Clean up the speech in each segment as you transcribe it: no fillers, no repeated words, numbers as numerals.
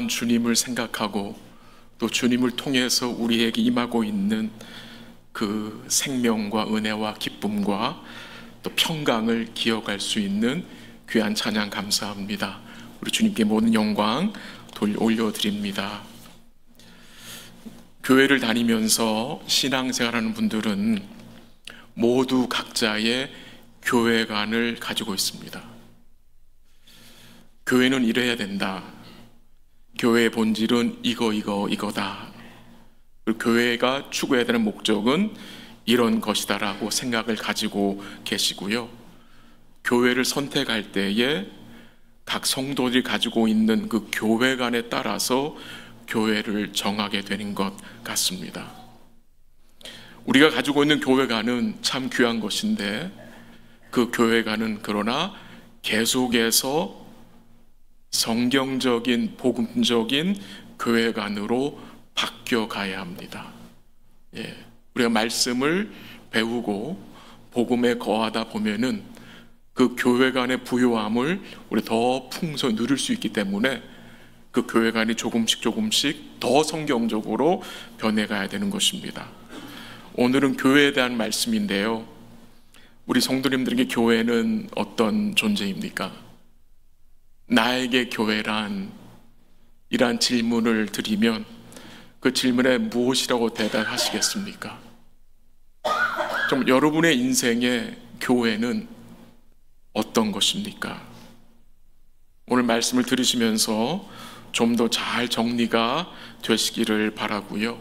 또한 주님을 생각하고 또 주님을 통해서 우리에게 임하고 있는 그 생명과 은혜와 기쁨과 또 평강을 기억할 수 있는 귀한 찬양 감사합니다. 우리 주님께 모든 영광 올려드립니다. 교회를 다니면서 신앙생활하는 분들은 모두 각자의 교회관을 가지고 있습니다. 교회는 이래야 된다. 교회의 본질은 이거다. 그리고 교회가 추구해야 되는 목적은 이런 것이다라고 생각을 가지고 계시고요. 교회를 선택할 때에 각 성도들이 가지고 있는 그 교회관에 따라서 교회를 정하게 되는 것 같습니다. 우리가 가지고 있는 교회관은 참 귀한 것인데 그 교회관은 그러나 계속해서 성경적인 복음적인 교회관으로 바뀌어가야 합니다. 우리가 말씀을 배우고 복음에 거하다 보면은 그 교회관의 부요함을 우리 더 풍성히 누릴 수 있기 때문에 그 교회관이 조금씩 더 성경적으로 변해가야 되는 것입니다. 오늘은 교회에 대한 말씀인데요. 우리 성도님들에게 교회는 어떤 존재입니까? 나에게 교회란 이란 질문을 드리면 그 질문에 무엇이라고 대답하시겠습니까? 좀 여러분의 인생의 교회는 어떤 것입니까? 오늘 말씀을 들으시면서 좀 더 잘 정리가 되시기를 바라고요.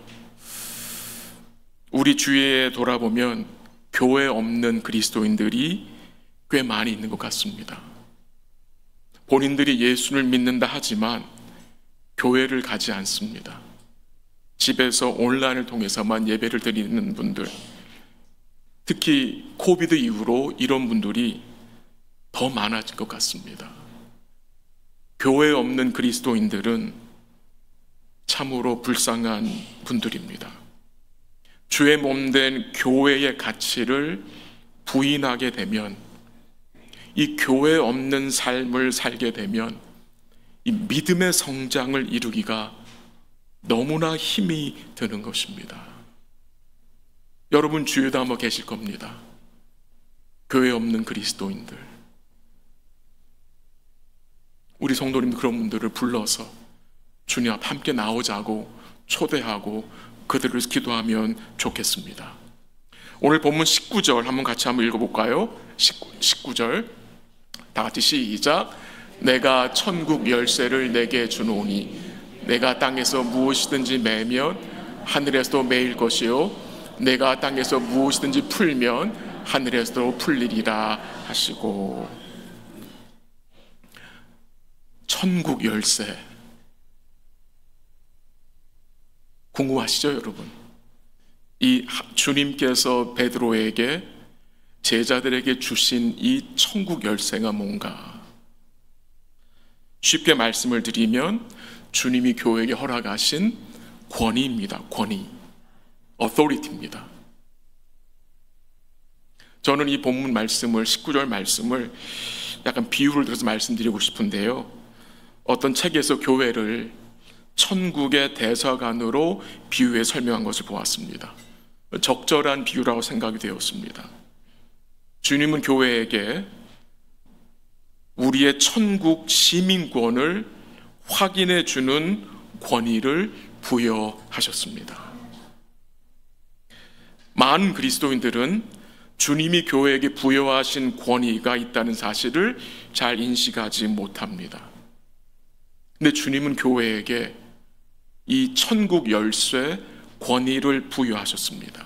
우리 주위에 돌아보면 교회 없는 그리스도인들이 꽤 많이 있는 것 같습니다. 본인들이 예수를 믿는다 하지만 교회를 가지 않습니다. 집에서 온라인을 통해서만 예배를 드리는 분들, 특히 코비드 이후로 이런 분들이 더 많아진 것 같습니다. 교회 없는 그리스도인들은 참으로 불쌍한 분들입니다. 주의 몸된 교회의 가치를 부인하게 되면, 이 교회 없는 삶을 살게 되면 이 믿음의 성장을 이루기가 너무나 힘이 드는 것입니다. 여러분 주위에도 아마 계실 겁니다. 교회 없는 그리스도인들. 우리 성도님들 그런 분들을 불러서 주님 앞 함께 나오자고 초대하고 그들을 기도하면 좋겠습니다. 오늘 본문 19절 한번 같이 한번 읽어볼까요? 19절 다 같이 시작. 내가 천국 열쇠를 내게 주노니 내가 땅에서 무엇이든지 매면 하늘에서도 매일 것이요 내가 땅에서 무엇이든지 풀면 하늘에서도 풀리리라 하시고. 천국 열쇠 궁금하시죠, 여러분? 이 주님께서 베드로에게 제자들에게 주신 이 천국 열쇠가 뭔가? 쉽게 말씀을 드리면 주님이 교회에게 허락하신 권위입니다. 권위, authority입니다. 저는 이 본문 말씀을 19절 말씀을 약간 비유를 들어서 말씀드리고 싶은데요. 어떤 책에서 교회를 천국의 대사관으로 비유해 설명한 것을 보았습니다. 적절한 비유라고 생각이 되었습니다. 주님은 교회에게 우리의 천국 시민권을 확인해 주는 권위를 부여하셨습니다. 많은 그리스도인들은 주님이 교회에게 부여하신 권위가 있다는 사실을 잘 인식하지 못합니다. 근데 주님은 교회에게 이 천국 열쇠 권위를 부여하셨습니다.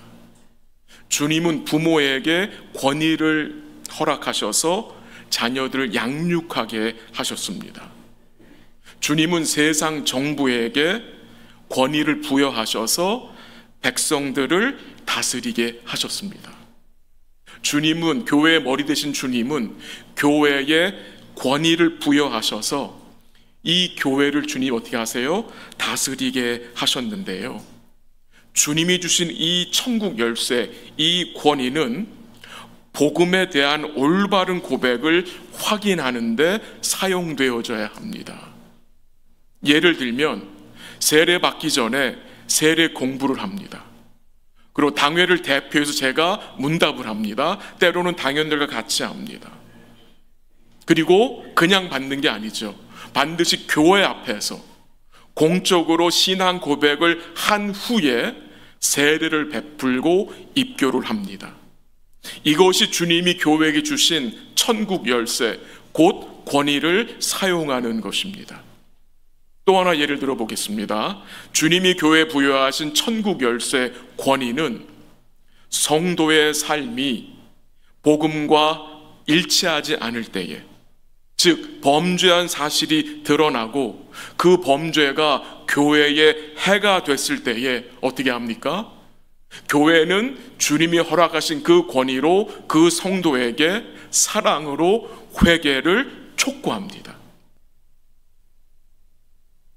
주님은 부모에게 권위를 허락하셔서 자녀들을 양육하게 하셨습니다. 주님은 세상 정부에게 권위를 부여하셔서 백성들을 다스리게 하셨습니다. 주님은, 교회의 머리 되신 주님은 교회에 권위를 부여하셔서 이 교회를 주님 어떻게 하세요? 다스리게 하셨는데요. 주님이 주신 이 천국 열쇠, 이 권위는 복음에 대한 올바른 고백을 확인하는 데 사용되어져야 합니다. 예를 들면 세례 받기 전에 세례 공부를 합니다. 그리고 당회를 대표해서 제가 문답을 합니다. 때로는 당연들과 같이 합니다. 그리고 그냥 받는 게 아니죠. 반드시 교회 앞에서 공적으로 신앙 고백을 한 후에 세례를 베풀고 입교를 합니다. 이것이 주님이 교회에게 주신 천국 열쇠, 곧 권위를 사용하는 것입니다. 또 하나 예를 들어 보겠습니다. 주님이 교회에 부여하신 천국 열쇠 권위는 성도의 삶이 복음과 일치하지 않을 때에, 즉 범죄한 사실이 드러나고 그 범죄가 교회에 해가 됐을 때에 어떻게 합니까? 교회는 주님이 허락하신 그 권위로 그 성도에게 사랑으로 회개를 촉구합니다.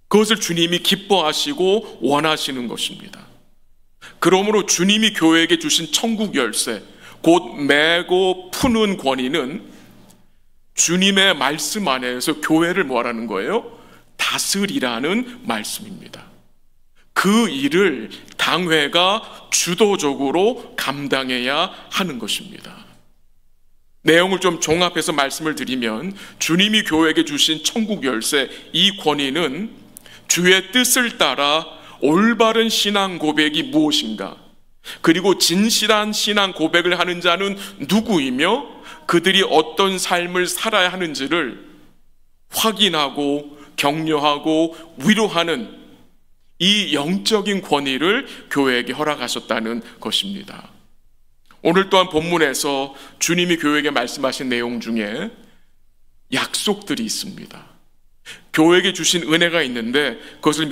그것을 주님이 기뻐하시고 원하시는 것입니다. 그러므로 주님이 교회에게 주신 천국 열쇠, 곧 매고 푸는 권위는 주님의 말씀 안에서 교회를 뭐라는 거예요? 다스리라는 말씀입니다. 그 일을 당회가 주도적으로 감당해야 하는 것입니다. 내용을 좀 종합해서 말씀을 드리면, 주님이 교회에게 주신 천국 열쇠, 이 권위는 주의 뜻을 따라 올바른 신앙 고백이 무엇인가, 그리고 진실한 신앙 고백을 하는 자는 누구이며 그들이 어떤 삶을 살아야 하는지를 확인하고 격려하고 위로하는 이 영적인 권위를 교회에게 허락하셨다는 것입니다. 오늘 또한 본문에서 주님이 교회에게 말씀하신 내용 중에 약속들이 있습니다. 교회에게 주신 은혜가 있는데 그것을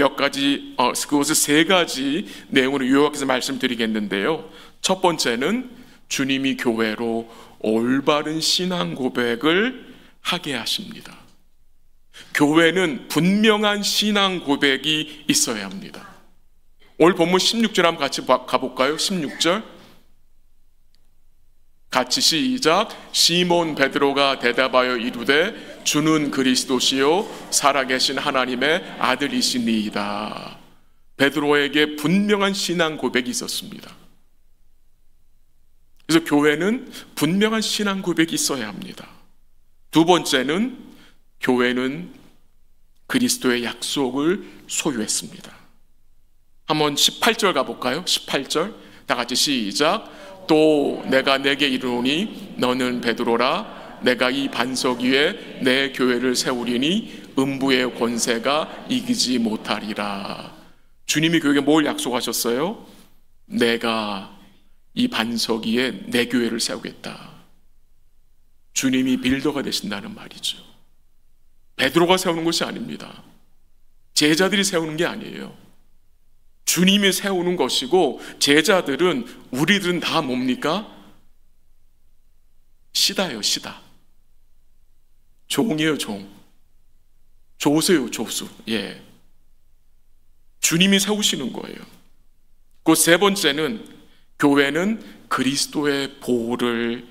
세 가지 내용으로 요약해서 말씀드리겠는데요. 첫 번째는 주님이 교회로 올바른 신앙 고백을 하게 하십니다. 교회는 분명한 신앙 고백이 있어야 합니다. 오늘 본문 16절 한번 같이 가볼까요? 16절 같이 시작. 시몬 베드로가 대답하여 이르되 주는 그리스도시요 살아계신 하나님의 아들이시니이다. 베드로에게 분명한 신앙 고백이 있었습니다. 그래서 교회는 분명한 신앙 고백이 있어야 합니다. 두 번째는 교회는 그리스도의 약속을 소유했습니다. 한번 18절 가볼까요? 18절 다 같이 시작. 또 내가 내게 이르노니 너는 베드로라. 내가 이 반석 위에 내 교회를 세우리니 음부의 권세가 이기지 못하리라. 주님이 교회에게 뭘 약속하셨어요? 내가 이 반석 위에 내 교회를 세우겠다. 주님이 빌더가 되신다는 말이죠. 베드로가 세우는 것이 아닙니다. 제자들이 세우는 게 아니에요. 주님이 세우는 것이고, 제자들은, 우리들은 다 뭡니까? 시다예요, 시다. 종이에요, 종. 조수예요, 조수. 예. 주님이 세우시는 거예요. 그 세 번째는 교회는 그리스도의 보호를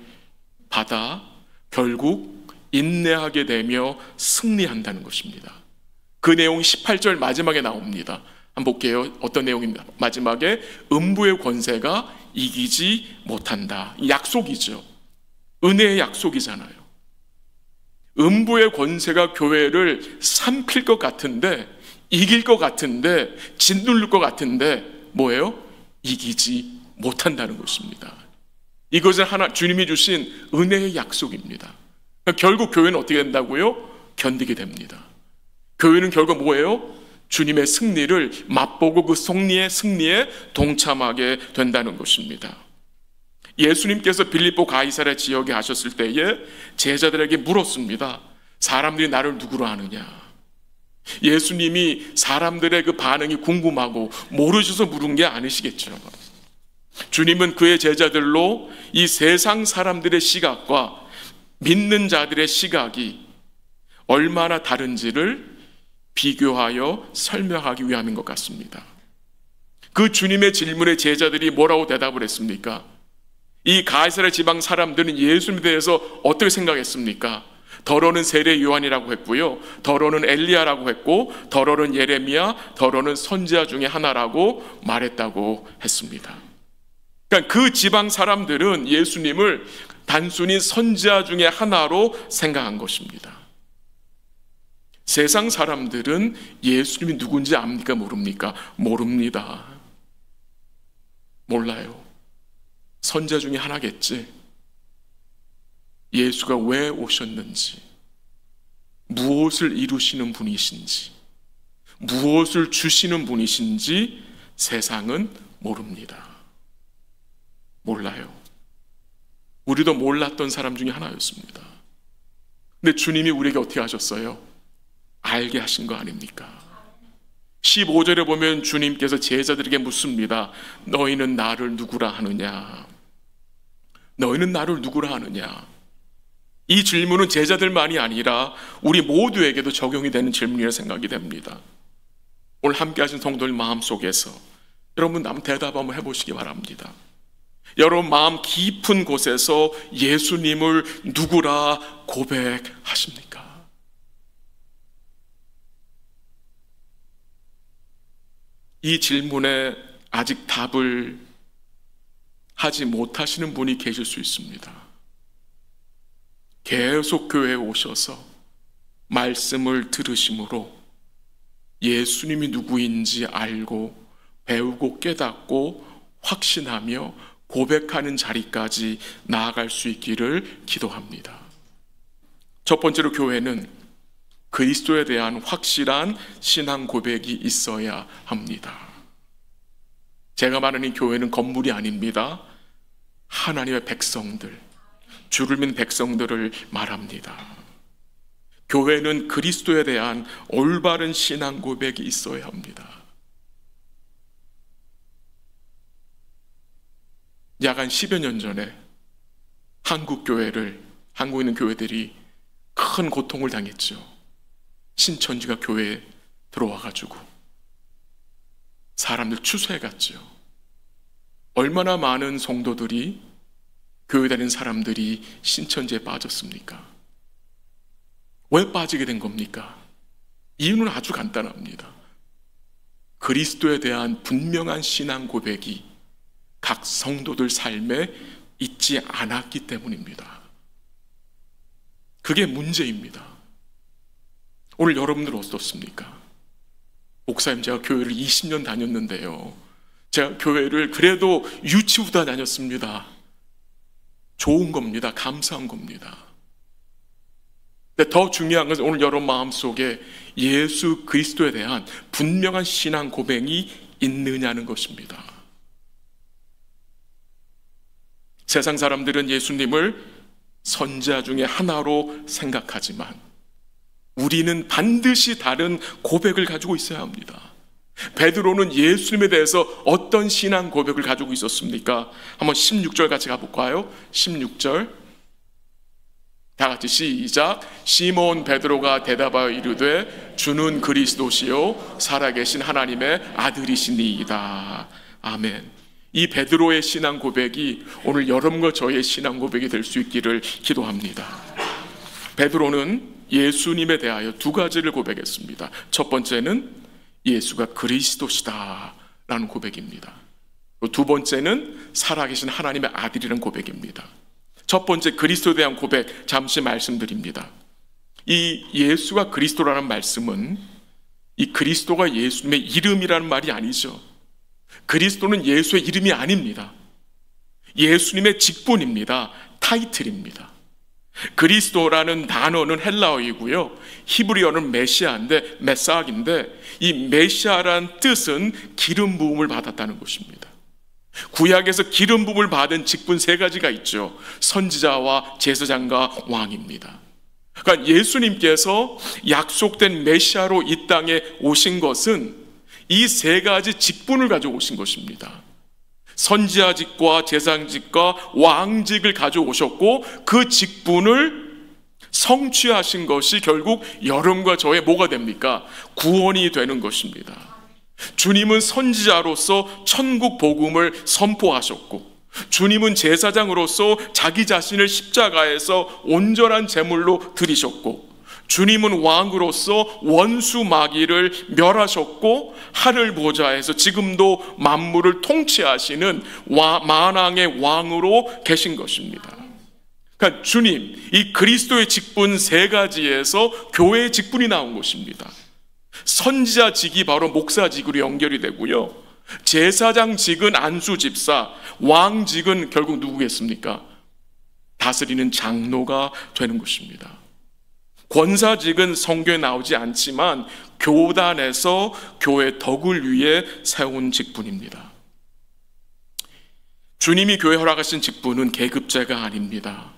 받아 결국 인내하게 되며 승리한다는 것입니다. 그 내용이 18절 마지막에 나옵니다. 한번 볼게요. 어떤 내용입니다. 마지막에 음부의 권세가 이기지 못한다. 약속이죠. 은혜의 약속이잖아요. 음부의 권세가 교회를 삼킬 것 같은데, 이길 것 같은데, 짓누를 것 같은데 뭐예요? 이기지 못한다는 것입니다. 이것은 주님이 주신 은혜의 약속입니다. 결국 교회는 어떻게 된다고요? 견디게 됩니다. 교회는 결국 뭐예요? 주님의 승리를 맛보고 그 승리에 동참하게 된다는 것입니다. 예수님께서 빌립보 가이사랴 지역에 하셨을 때에 제자들에게 물었습니다. 사람들이 나를 누구로 아느냐? 예수님이 사람들의 그 반응이 궁금하고 모르셔서 물은 게 아니시겠죠. 주님은 그의 제자들로 이 세상 사람들의 시각과 믿는 자들의 시각이 얼마나 다른지를 비교하여 설명하기 위함인 것 같습니다. 그 주님의 질문에 제자들이 뭐라고 대답을 했습니까? 이 가이사랴 지방 사람들은 예수님에 대해서 어떻게 생각했습니까? 더러는 세례 요한이라고 했고요, 더러는 엘리야라고 했고, 더러는 예레미야, 더러는 선지자 중에 하나라고 말했다고 했습니다. 그러니까 그 지방 사람들은 예수님을 단순히 선지자 중에 하나로 생각한 것입니다. 세상 사람들은 예수님이 누군지 압니까? 모릅니까? 모릅니다. 몰라요. 선지자 중에 하나겠지. 예수가 왜 오셨는지, 무엇을 이루시는 분이신지, 무엇을 주시는 분이신지 세상은 모릅니다. 몰라요. 우리도 몰랐던 사람 중에 하나였습니다. 근데 주님이 우리에게 어떻게 하셨어요? 알게 하신 거 아닙니까? 15절에 보면 주님께서 제자들에게 묻습니다. 너희는 나를 누구라 하느냐? 너희는 나를 누구라 하느냐? 이 질문은 제자들만이 아니라 우리 모두에게도 적용이 되는 질문이라 생각이 됩니다. 오늘 함께 하신 성도들 마음속에서 여러분 한번 대답 한번 해보시기 바랍니다. 여러분 마음 깊은 곳에서 예수님을 누구라 고백하십니까? 이 질문에 아직 답을 하지 못하시는 분이 계실 수 있습니다. 계속 교회에 오셔서 말씀을 들으심으로 예수님이 누구인지 알고 배우고 깨닫고 확신하며 고백하는 자리까지 나아갈 수 있기를 기도합니다. 첫 번째로 교회는 그리스도에 대한 확실한 신앙 고백이 있어야 합니다. 제가 말하는 이 교회는 건물이 아닙니다. 하나님의 백성들, 주를 믿는 백성들을 말합니다. 교회는 그리스도에 대한 올바른 신앙 고백이 있어야 합니다. 약 한 10여 년 전에 한국에 있는 교회들이 큰 고통을 당했죠. 신천지가 교회에 들어와가지고 사람들 추수해갔죠. 얼마나 많은 성도들이, 교회 다니는 사람들이 신천지에 빠졌습니까? 왜 빠지게 된 겁니까? 이유는 아주 간단합니다. 그리스도에 대한 분명한 신앙 고백이 각 성도들 삶에 있지 않았기 때문입니다. 그게 문제입니다. 오늘 여러분들 어떻습니까? 목사님, 제가 교회를 20년 다녔는데요, 제가 교회를 그래도 유치부터 다녔습니다. 좋은 겁니다. 감사한 겁니다. 근데 더 중요한 것은 오늘 여러분 마음속에 예수 그리스도에 대한 분명한 신앙 고백이 있느냐는 것입니다. 세상 사람들은 예수님을 선지자 중에 하나로 생각하지만 우리는 반드시 다른 고백을 가지고 있어야 합니다. 베드로는 예수님에 대해서 어떤 신앙 고백을 가지고 있었습니까? 한번 16절 같이 가볼까요? 16절 다 같이 시작. 시몬 베드로가 대답하여 이르되 주는 그리스도시요 살아계신 하나님의 아들이시니이다. 아멘. 이 베드로의 신앙 고백이 오늘 여러분과 저의 신앙 고백이 될 수 있기를 기도합니다. 베드로는 예수님에 대하여 두 가지를 고백했습니다. 첫 번째는 예수가 그리스도시다 라는 고백입니다. 두 번째는 살아계신 하나님의 아들이라는 고백입니다. 첫 번째 그리스도에 대한 고백 잠시 말씀드립니다. 이 예수가 그리스도라는 말씀은 이 그리스도가 예수님의 이름이라는 말이 아니죠. 그리스도는 예수의 이름이 아닙니다. 예수님의 직분입니다. 타이틀입니다. 그리스도라는 단어는 헬라어이고요, 히브리어는 메시아인데, 메사악인데, 이 메시아란 뜻은 기름 부음을 받았다는 것입니다. 구약에서 기름 부음을 받은 직분 세 가지가 있죠. 선지자와 제사장과 왕입니다. 그러니까 예수님께서 약속된 메시아로 이 땅에 오신 것은 이 세 가지 직분을 가지고 오신 것입니다. 선지자직과 제사장직과 왕직을 가져오셨고 그 직분을 성취하신 것이 결국 여러분과 저의 뭐가 됩니까? 구원이 되는 것입니다. 주님은 선지자로서 천국 복음을 선포하셨고 주님은 제사장으로서 자기 자신을 십자가에서 온전한 제물로 드리셨고, 주님은 왕으로서 원수 마귀를 멸하셨고, 하늘 보좌에서 지금도 만물을 통치하시는 만왕의 왕으로 계신 것입니다. 그러니까 주님, 이 그리스도의 직분 세 가지에서 교회의 직분이 나온 것입니다. 선지자직이 바로 목사직으로 연결이 되고요, 제사장직은 안수집사, 왕직은 결국 누구겠습니까? 다스리는 장로가 되는 것입니다. 권사직은 성경에 나오지 않지만 교단에서 교회 덕을 위해 세운 직분입니다. 주님이 교회에 허락하신 직분은 계급제가 아닙니다.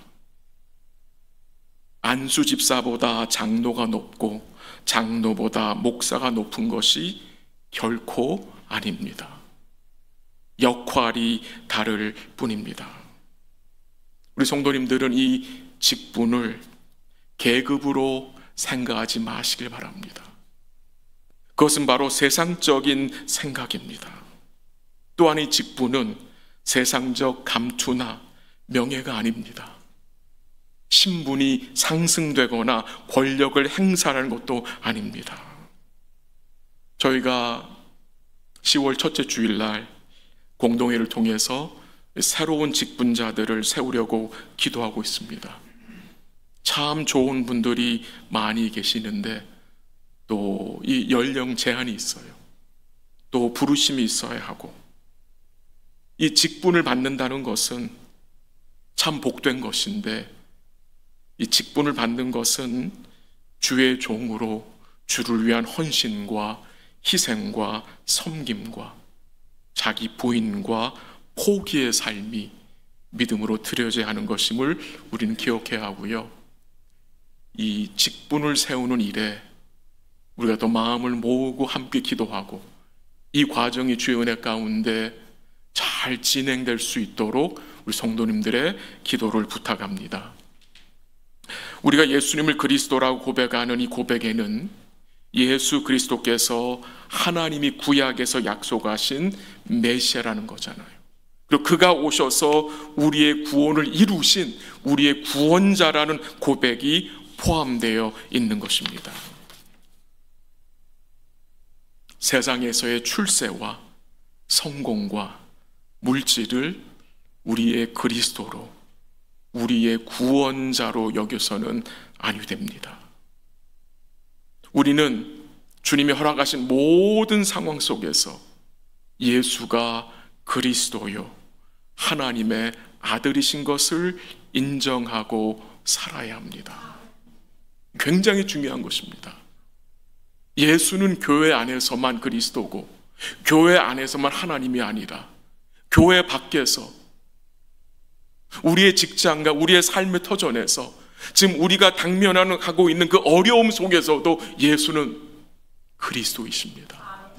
안수집사보다 장로가 높고 장로보다 목사가 높은 것이 결코 아닙니다. 역할이 다를 뿐입니다. 우리 성도님들은 이 직분을 계급으로 생각하지 마시길 바랍니다. 그것은 바로 세상적인 생각입니다. 또한 이 직분은 세상적 감투나 명예가 아닙니다. 신분이 상승되거나 권력을 행사하는 것도 아닙니다. 저희가 10월 첫째 주일날 공동회를 통해서 새로운 직분자들을 세우려고 기도하고 있습니다. 참 좋은 분들이 많이 계시는데 또 이 연령 제한이 있어요. 또 부르심이 있어야 하고, 이 직분을 받는다는 것은 참 복된 것인데, 이 직분을 받는 것은 주의 종으로 주를 위한 헌신과 희생과 섬김과 자기 부인과 포기의 삶이 믿음으로 드려져야 하는 것임을 우리는 기억해야 하고요, 이 직분을 세우는 일에 우리가 또 마음을 모으고 함께 기도하고, 이 과정이 주의 은혜 가운데 잘 진행될 수 있도록 우리 성도님들의 기도를 부탁합니다. 우리가 예수님을 그리스도라고 고백하는 이 고백에는 예수 그리스도께서 하나님이 구약에서 약속하신 메시아라는 거잖아요. 그리고 그가 오셔서 우리의 구원을 이루신 우리의 구원자라는 고백이 포함되어 있는 것입니다. 세상에서의 출세와 성공과 물질을 우리의 그리스도로, 우리의 구원자로 여겨서는 아니 됩니다. 우리는 주님이 허락하신 모든 상황 속에서 예수가 그리스도요, 하나님의 아들이신 것을 인정하고 살아야 합니다. 굉장히 중요한 것입니다. 예수는 교회 안에서만 그리스도고 교회 안에서만 하나님이 아니라 교회 밖에서, 우리의 직장과 우리의 삶의 터전에서, 지금 우리가 당면하고 있는 그 어려움 속에서도 예수는 그리스도이십니다.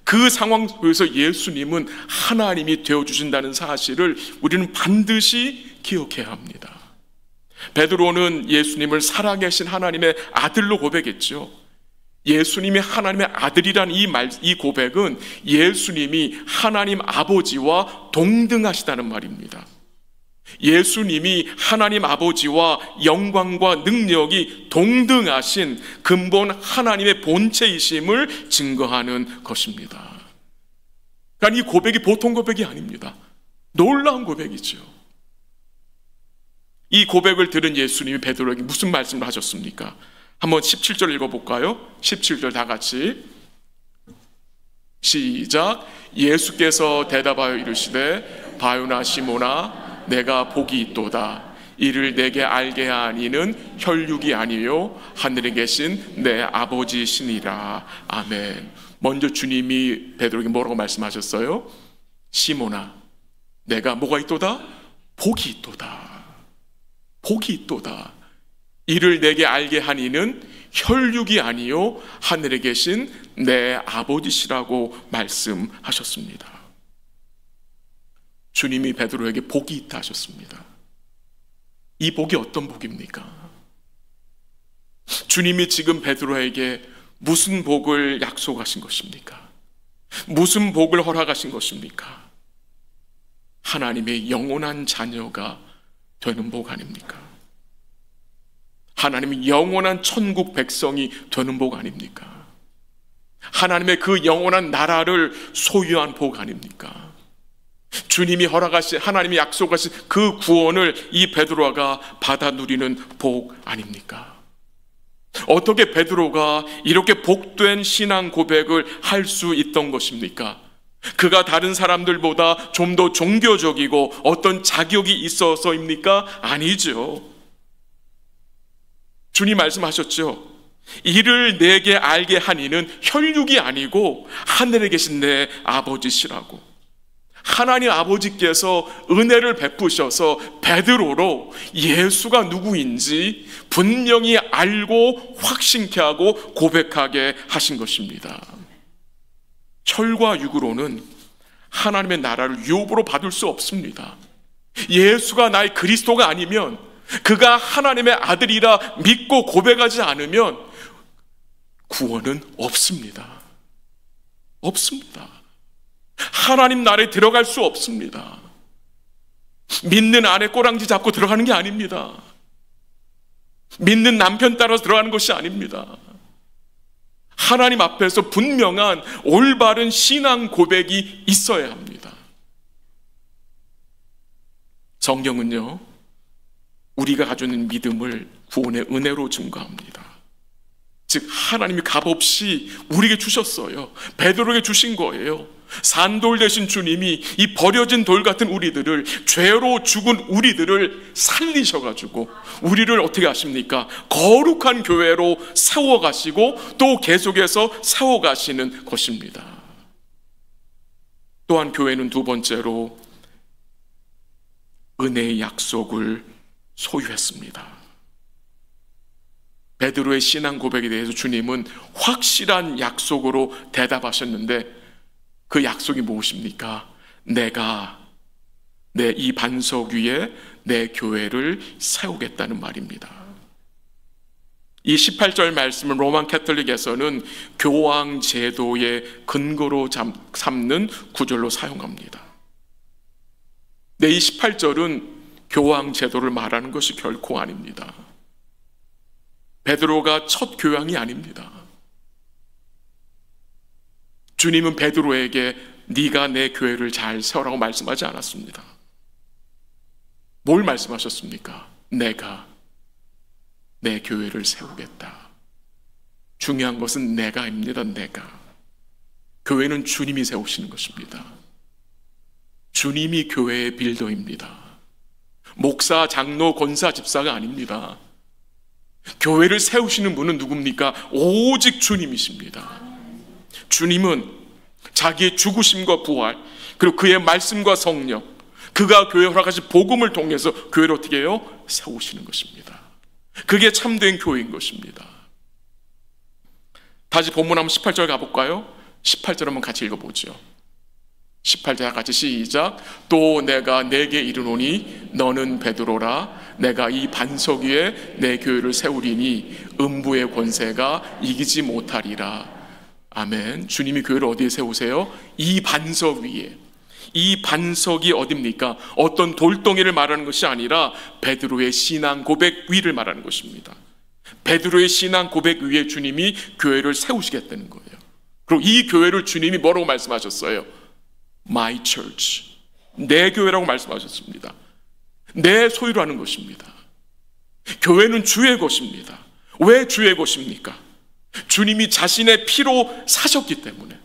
그 상황 속에서 예수님은 하나님이 되어주신다는 사실을 우리는 반드시 기억해야 합니다. 베드로는 예수님을 살아계신 하나님의 아들로 고백했죠. 예수님이 하나님의 아들이란 이 고백은 예수님이 하나님 아버지와 동등하시다는 말입니다. 예수님이 하나님 아버지와 영광과 능력이 동등하신 근본 하나님의 본체이심을 증거하는 것입니다. 그러니까 이 고백이 보통 고백이 아닙니다. 놀라운 고백이죠. 이 고백을 들은 예수님이 베드로에게 무슨 말씀을 하셨습니까? 한번 17절 읽어볼까요? 17절 다 같이 시작. 예수께서 대답하여 이르시되 바요나 시모나 내가 복이 있도다. 이를 내게 알게 하니는 혈육이 아니요 하늘에 계신 내 아버지시니라. 아멘. 먼저 주님이 베드로에게 뭐라고 말씀하셨어요? 시모나, 내가 뭐가 있도다? 복이 있도다. 복이 있도다. 이를 내게 알게 하니는 혈육이 아니요 하늘에 계신 내 아버지시라고 말씀하셨습니다. 주님이 베드로에게 복이 있다 하셨습니다. 이 복이 어떤 복입니까? 주님이 지금 베드로에게 무슨 복을 약속하신 것입니까? 무슨 복을 허락하신 것입니까? 하나님의 영원한 자녀가 되는 복 아닙니까? 하나님의 영원한 천국 백성이 되는 복 아닙니까? 하나님의 그 영원한 나라를 소유한 복 아닙니까? 주님이 허락하신, 하나님이 약속하신 그 구원을 이 베드로가 받아 누리는 복 아닙니까? 어떻게 베드로가 이렇게 복된 신앙 고백을 할 수 있던 것입니까? 그가 다른 사람들보다 좀 더 종교적이고 어떤 자격이 있어서입니까? 아니죠. 주님 말씀하셨죠. 이를 내게 알게 하니는 혈육이 아니고 하늘에 계신 내 아버지시라고. 하나님 아버지께서 은혜를 베푸셔서 베드로로 예수가 누구인지 분명히 알고 확신케 하고 고백하게 하신 것입니다. 혈과 육으로는 하나님의 나라를 유업으로 받을 수 없습니다. 예수가 나의 그리스도가 아니면, 그가 하나님의 아들이라 믿고 고백하지 않으면 구원은 없습니다. 없습니다. 하나님 나라에 들어갈 수 없습니다. 믿는 아내 꼬랑지 잡고 들어가는 게 아닙니다. 믿는 남편 따라서 들어가는 것이 아닙니다. 하나님 앞에서 분명한 올바른 신앙 고백이 있어야 합니다. 성경은요, 우리가 가지고 있는 믿음을 구원의 은혜로 증거합니다. 즉 하나님이 값없이 우리에게 주셨어요. 베드로에게 주신 거예요. 산돌 되신 주님이 이 버려진 돌 같은 우리들을, 죄로 죽은 우리들을 살리셔가지고 우리를 어떻게 하십니까? 거룩한 교회로 세워가시고 또 계속해서 세워가시는 것입니다. 또한 교회는 두 번째로 은혜의 약속을 소유했습니다. 베드로의 신앙 고백에 대해서 주님은 확실한 약속으로 대답하셨는데 그 약속이 무엇입니까? 내가 내 이 반석 위에 내 교회를 세우겠다는 말입니다. 이 18절 말씀은 로만 캐톨릭에서는 교황 제도의 근거로 삼는 구절로 사용합니다. 네, 이 18절은 교황 제도를 말하는 것이 결코 아닙니다. 베드로가 첫 교황이 아닙니다. 주님은 베드로에게 네가 내 교회를 잘 세우라고 말씀하지 않았습니다. 뭘 말씀하셨습니까? 내가 내 교회를 세우겠다. 중요한 것은 내가입니다. 내가. 교회는 주님이 세우시는 것입니다. 주님이 교회의 빌더입니다. 목사, 장로, 권사, 집사가 아닙니다. 교회를 세우시는 분은 누굽니까? 오직 주님이십니다. 주님은 자기의 죽으심과 부활, 그리고 그의 말씀과 성령, 그가 교회에 허락하신 복음을 통해서 교회를 어떻게 해요? 세우시는 것입니다. 그게 참된 교회인 것입니다. 다시 본문 한번 18절 가볼까요? 18절 한번 같이 읽어보죠. 18절 같이 시작. 또 내가 내게 이르노니 너는 베드로라. 내가 이 반석 위에 내 교회를 세우리니 음부의 권세가 이기지 못하리라. 아멘. 주님이 교회를 어디에 세우세요? 이 반석 위에. 이 반석이 어딥니까? 어떤 돌덩이를 말하는 것이 아니라 베드로의 신앙 고백 위를 말하는 것입니다. 베드로의 신앙 고백 위에 주님이 교회를 세우시겠다는 거예요. 그리고 이 교회를 주님이 뭐라고 말씀하셨어요? My church. 내 교회라고 말씀하셨습니다. 내 소유라는 것입니다. 교회는 주의 것입니다. 왜 주의 것입니까? 주님이 자신의 피로 사셨기 때문에.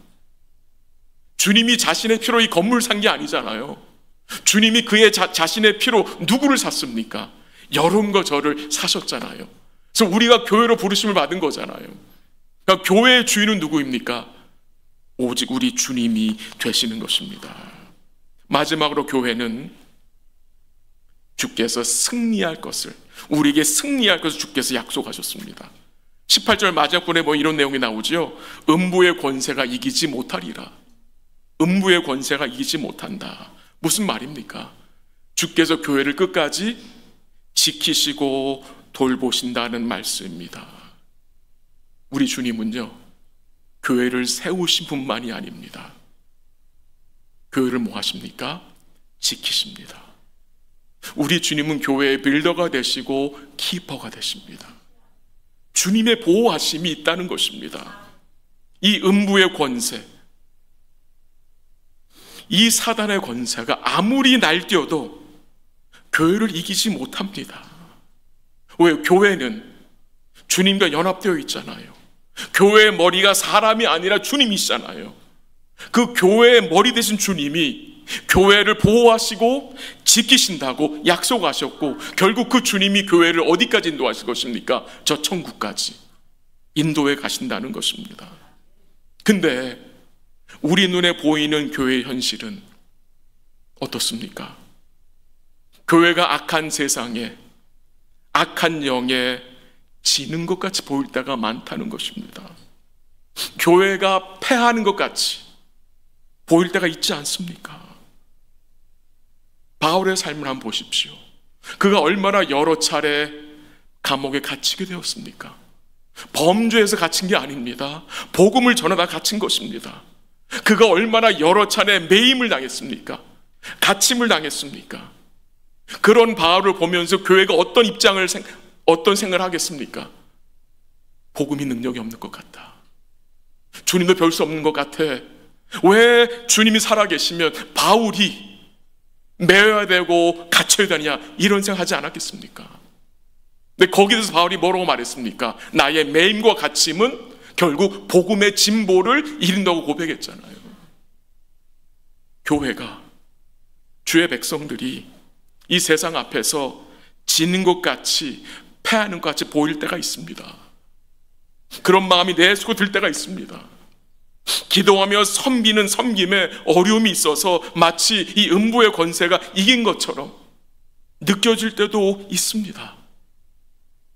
주님이 자신의 피로 이 건물 산 게 아니잖아요. 주님이 그의 자신의 피로 누구를 샀습니까? 여러분과 저를 사셨잖아요. 그래서 우리가 교회로 부르심을 받은 거잖아요. 그러니까 교회의 주인은 누구입니까? 오직 우리 주님이 되시는 것입니다. 마지막으로 교회는 주께서 승리할 것을, 우리에게 승리할 것을 주께서 약속하셨습니다. 18절 마지막 부분에 뭐 이런 내용이 나오죠. 음부의 권세가 이기지 못하리라. 음부의 권세가 이기지 못한다. 무슨 말입니까? 주께서 교회를 끝까지 지키시고 돌보신다는 말씀입니다. 우리 주님은요, 교회를 세우신 분만이 아닙니다. 교회를 뭐 하십니까? 지키십니다. 우리 주님은 교회의 빌더가 되시고 키퍼가 되십니다. 주님의 보호하심이 있다는 것입니다. 이 음부의 권세, 이 사단의 권세가 아무리 날뛰어도 교회를 이기지 못합니다. 왜? 교회는 주님과 연합되어 있잖아요. 교회의 머리가 사람이 아니라 주님이시잖아요. 그 교회의 머리 되신 주님이 교회를 보호하시고 지키신다고 약속하셨고, 결국 그 주님이 교회를 어디까지 인도하실 것입니까? 저 천국까지 인도해 가신다는 것입니다. 근데 우리 눈에 보이는 교회의 현실은 어떻습니까? 교회가 악한 세상에, 악한 영에 지는 것 같이 보일 때가 많다는 것입니다. 교회가 패하는 것 같이 보일 때가 있지 않습니까? 바울의 삶을 한번 보십시오. 그가 얼마나 여러 차례 감옥에 갇히게 되었습니까? 범죄에서 갇힌 게 아닙니다. 복음을 전하다 갇힌 것입니다. 그가 얼마나 여러 차례 매임을 당했습니까? 갇힘을 당했습니까? 그런 바울을 보면서 교회가 어떤 생각을 하겠습니까? 복음이 능력이 없는 것 같다. 주님도 별 수 없는 것 같아. 왜 주님이 살아계시면 바울이 매여야 되고 갇혀야 되냐, 이런 생각하지 않았겠습니까? 근데 거기에서 바울이 뭐라고 말했습니까? 나의 매임과 갇힘은 결국 복음의 진보를 이룬다고 고백했잖아요. 교회가, 주의 백성들이 이 세상 앞에서 지는 것 같이, 패하는 것 같이 보일 때가 있습니다. 그런 마음이 내 속에 들 때가 있습니다. 기도하며 섬기는 섬김에 어려움이 있어서 마치 이 음부의 권세가 이긴 것처럼 느껴질 때도 있습니다.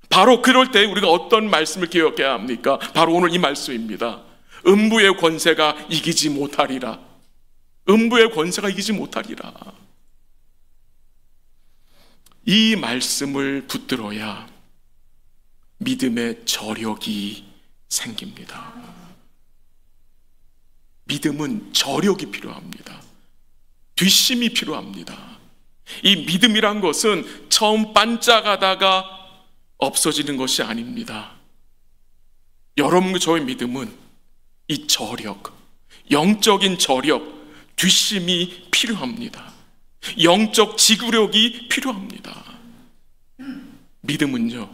바로 그럴 때 우리가 어떤 말씀을 기억해야 합니까? 바로 오늘 이 말씀입니다. 음부의 권세가 이기지 못하리라. 음부의 권세가 이기지 못하리라. 이 말씀을 붙들어야 믿음의 저력이 생깁니다. 믿음은 저력이 필요합니다. 뒷심이 필요합니다. 이 믿음이란 것은 처음 반짝하다가 없어지는 것이 아닙니다. 여러분과 저의 믿음은 이 저력, 영적인 저력, 뒷심이 필요합니다. 영적 지구력이 필요합니다. 믿음은요,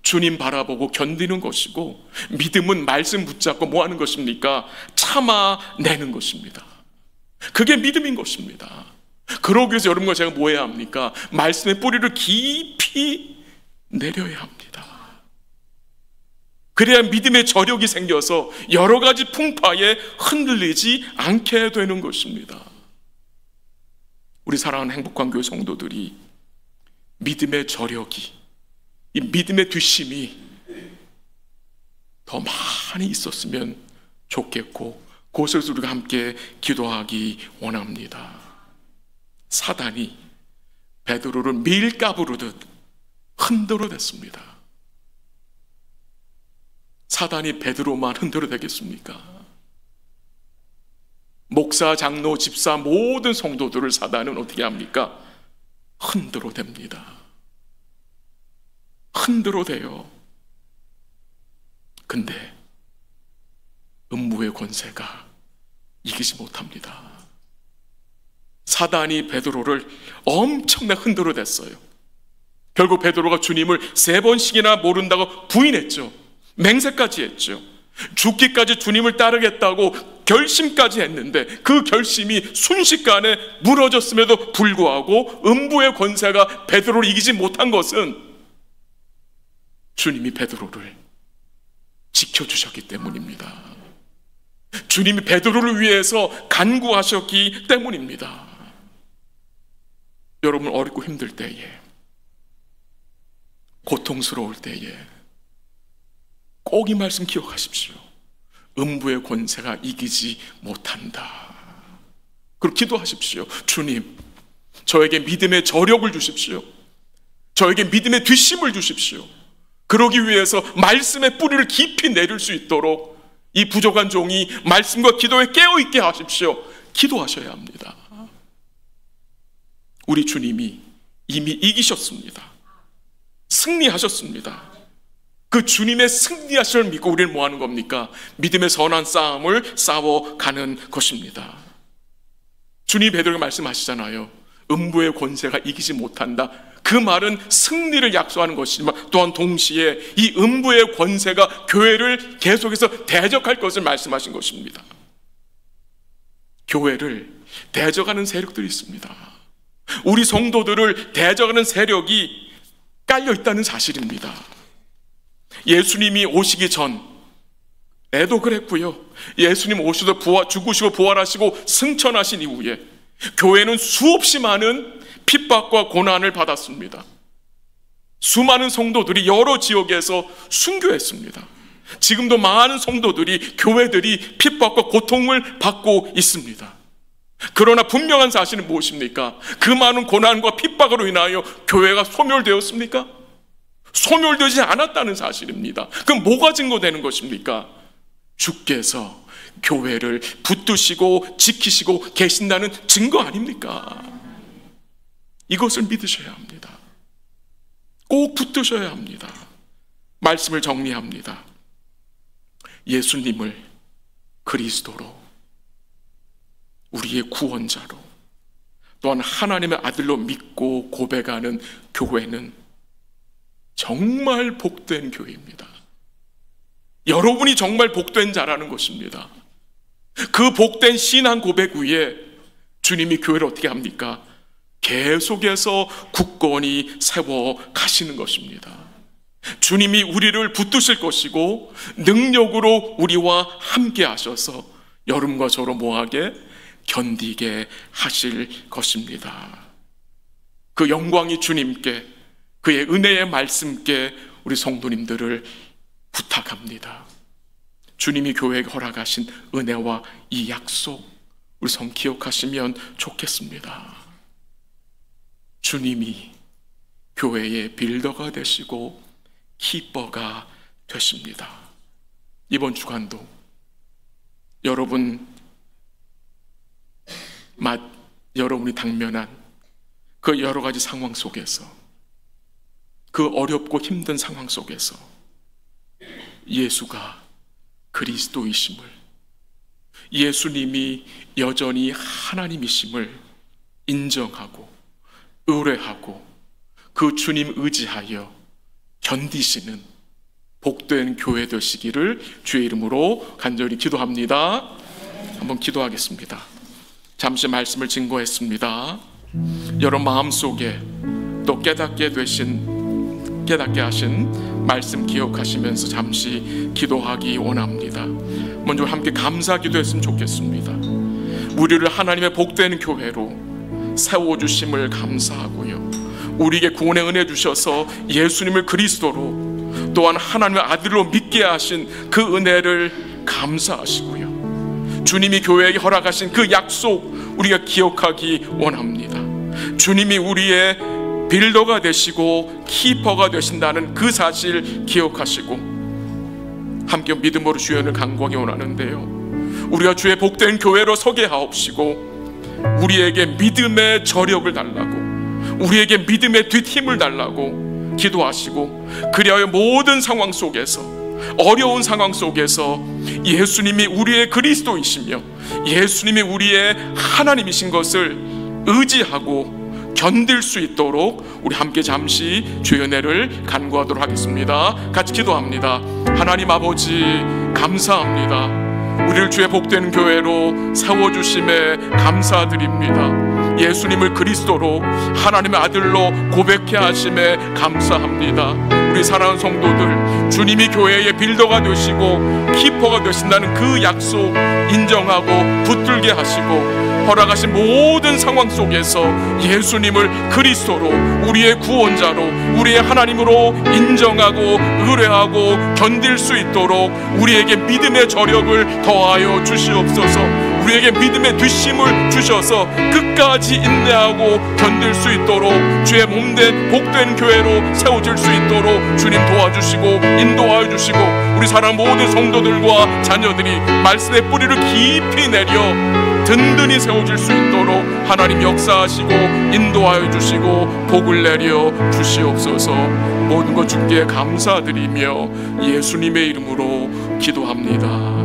주님 바라보고 견디는 것이고, 믿음은 말씀 붙잡고 뭐 하는 것입니까? 참아내는 것입니다. 그게 믿음인 것입니다. 그러기 위해서 여러분과 제가 뭐 해야 합니까? 말씀의 뿌리를 깊이 내려야 합니다. 그래야 믿음의 저력이 생겨서 여러 가지 풍파에 흔들리지 않게 되는 것입니다. 우리 사랑하는 행복한 교회 성도들이 믿음의 저력이, 이 믿음의 뒷심이 더 많이 있었으면 좋겠고, 그것을 우리가 함께 기도하기 원합니다. 사단이 베드로를 밀가부르듯 흔들어댔습니다. 사단이 베드로만 흔들어대겠습니까? 목사, 장로, 집사 모든 성도들을 사단은 어떻게 합니까? 흔들어댑니다. 흔들어대요. 근데 음부의 권세가 이기지 못합니다. 사단이 베드로를 엄청나게 흔들어댔어요. 결국 베드로가 주님을 3번씩이나 모른다고 부인했죠. 맹세까지 했죠. 죽기까지 주님을 따르겠다고 결심까지 했는데, 그 결심이 순식간에 무너졌음에도 불구하고 음부의 권세가 베드로를 이기지 못한 것은 주님이 베드로를 지켜주셨기 때문입니다. 주님이 베드로를 위해서 간구하셨기 때문입니다. 여러분, 어렵고 힘들 때에, 고통스러울 때에 꼭 이 말씀 기억하십시오. 음부의 권세가 이기지 못한다. 그리고 기도하십시오. 주님, 저에게 믿음의 저력을 주십시오. 저에게 믿음의 뒷심을 주십시오. 그러기 위해서 말씀의 뿌리를 깊이 내릴 수 있도록 이 부족한 종이 말씀과 기도에 깨어있게 하십시오. 기도하셔야 합니다. 우리 주님이 이미 이기셨습니다. 승리하셨습니다. 그 주님의 승리하심을 믿고 우리는 뭐 하는 겁니까? 믿음의 선한 싸움을 싸워가는 것입니다. 주님이 베드로에게 말씀하시잖아요. 음부의 권세가 이기지 못한다. 그 말은 승리를 약속하는 것이지만 또한 동시에 이 음부의 권세가 교회를 계속해서 대적할 것을 말씀하신 것입니다. 교회를 대적하는 세력들이 있습니다. 우리 성도들을 대적하는 세력이 깔려 있다는 사실입니다. 예수님이 오시기 전에도 그랬고요. 예수님 오셔서 죽으시고 부활하시고 승천하신 이후에 교회는 수없이 많은 핍박과 고난을 받았습니다. 수많은 성도들이 여러 지역에서 순교했습니다. 지금도 많은 성도들이, 교회들이 핍박과 고통을 받고 있습니다. 그러나 분명한 사실은 무엇입니까? 그 많은 고난과 핍박으로 인하여 교회가 소멸되었습니까? 소멸되지 않았다는 사실입니다. 그럼 뭐가 증거되는 것입니까? 주께서 교회를 붙드시고 지키시고 계신다는 증거 아닙니까? 이것을 믿으셔야 합니다. 꼭 붙드셔야 합니다. 말씀을 정리합니다. 예수님을 그리스도로, 우리의 구원자로, 또한 하나님의 아들로 믿고 고백하는 교회는 정말 복된 교회입니다. 여러분이 정말 복된 자라는 것입니다. 그 복된 신앙 고백 위에 주님이 교회를 어떻게 합니까? 계속해서 굳건히 세워 가시는 것입니다. 주님이 우리를 붙드실 것이고 능력으로 우리와 함께 하셔서 여름과 저로 뭐하게? 견디게 하실 것입니다. 그 영광이 주님께, 그의 은혜의 말씀께 우리 성도님들을 부탁합니다. 주님이 교회에게 허락하신 은혜와 이 약속, 우리 성 기억하시면 좋겠습니다. 주님이 교회의 빌더가 되시고 키퍼가 되십니다. 이번 주간도 여러분이 당면한 그 여러 가지 상황 속에서, 그 어렵고 힘든 상황 속에서 예수가 그리스도이심을, 예수님이 여전히 하나님이심을 인정하고 의뢰하고 그 주님 의지하여 견디시는 복된 교회 되시기를 주의 이름으로 간절히 기도합니다. 한번 기도하겠습니다. 잠시 말씀을 증거했습니다. 여러분 마음속에 또 깨닫게 하신 말씀 기억하시면서 잠시 기도하기 원합니다. 먼저 함께 감사 기도했으면 좋겠습니다. 우리를 하나님의 복된 교회로 세워주심을 감사하고요, 우리에게 구원의 은혜 주셔서 예수님을 그리스도로 또한 하나님의 아들로 믿게 하신 그 은혜를 감사하시고요, 주님이 교회에게 허락하신 그 약속 우리가 기억하기 원합니다. 주님이 우리의 빌더가 되시고 키퍼가 되신다는 그 사실 기억하시고 함께 믿음으로 주연을 간구하기 원하는데요, 우리가 주의 복된 교회로 서게 하옵시고 우리에게 믿음의 저력을 달라고, 우리에게 믿음의 뒷힘을 달라고 기도하시고, 그리하여 모든 상황 속에서, 어려운 상황 속에서 예수님이 우리의 그리스도이시며 예수님이 우리의 하나님이신 것을 의지하고 견딜 수 있도록 우리 함께 잠시 주의 은혜를 간구하도록 하겠습니다. 같이 기도합니다. 하나님 아버지 감사합니다. 우리를 주의 복된 교회로 세워주심에 감사드립니다. 예수님을 그리스도로 하나님의 아들로 고백해 하심에 감사합니다. 우리 사랑하는 성도들, 주님이 교회의 빌더가 되시고 키퍼가 되신다는 그 약속 인정하고 붙들게 하시고, 허락하신 모든 상황 속에서 예수님을 그리스도로, 우리의 구원자로, 우리의 하나님으로 인정하고 의뢰하고 견딜 수 있도록 우리에게 믿음의 저력을 더하여 주시옵소서. 우리에게 믿음의 뒷심을 주셔서 끝까지 인내하고 견딜 수 있도록, 주의 몸된 복된 교회로 세워질 수 있도록 주님 도와주시고 인도하여 주시고, 우리 사랑 모든 성도들과 자녀들이 말씀의 뿌리를 깊이 내려 든든히 세워질 수 있도록 하나님 역사하시고 인도하여 주시고 복을 내려 주시옵소서. 모든 것 주께 감사드리며 예수님의 이름으로 기도합니다.